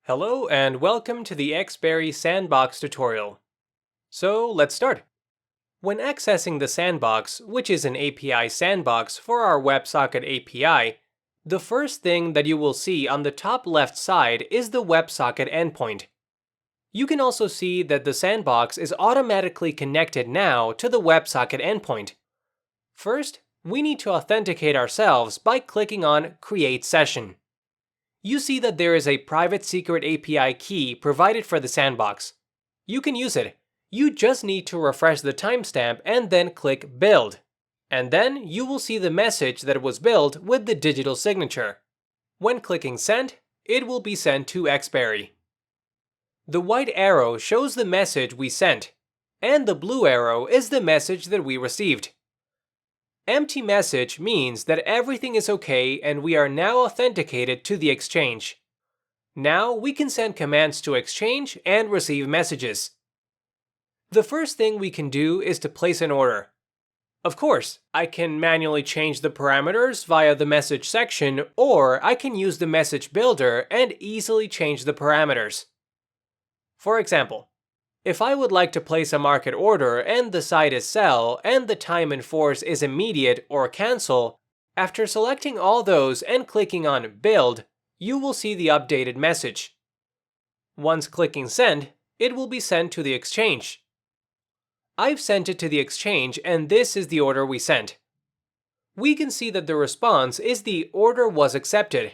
Hello and welcome to the Xberry Sandbox tutorial. So let's start. When accessing the Sandbox, which is an API sandbox for our WebSocket API, the first thing that you will see on the top left side is the WebSocket endpoint. You can also see that the Sandbox is automatically connected now to the WebSocket endpoint. First, we need to authenticate ourselves by clicking on Create Session. You see that there is a private secret API key provided for the Sandbox. You can use it. You just need to refresh the timestamp and then click Build. And then you will see the message that was built with the digital signature. When clicking Send, it will be sent to Xberry. The white arrow shows the message we sent, and the blue arrow is the message that we received. Empty message means that everything is okay and we are now authenticated to the Exchange. Now we can send commands to Exchange and receive messages. The first thing we can do is to place an order. Of course, I can manually change the parameters via the message section, or I can use the message builder and easily change the parameters. For example, if I would like to place a market order and the site is sell and the time in force is immediate or cancel, after selecting all those and clicking on Build, you will see the updated message. Once clicking Send, it will be sent to the Exchange. I've sent it to the Exchange and this is the order we sent. We can see that the response is the order was accepted.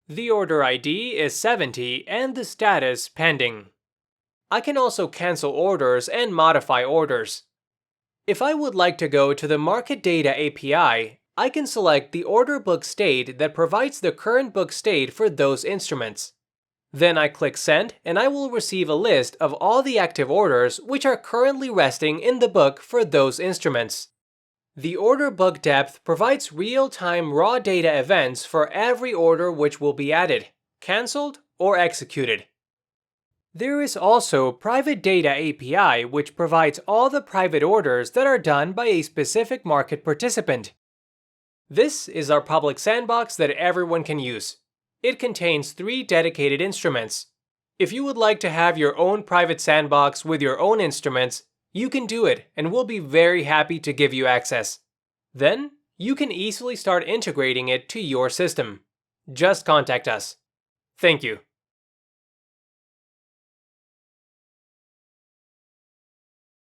The order ID is 70 and the status pending. I can also cancel orders and modify orders. If I would like to go to the Market Data API, I can select the order book state that provides the current book state for those instruments. Then I click Send and I will receive a list of all the active orders which are currently resting in the book for those instruments. The order book depth provides real-time raw data events for every order which will be added, cancelled, or executed. There is also Private Data API which provides all the private orders that are done by a specific market participant. This is our public sandbox that everyone can use. It contains 3 dedicated instruments. If you would like to have your own private sandbox with your own instruments, you can do it and we'll be very happy to give you access. Then, you can easily start integrating it to your system. Just contact us. Thank you.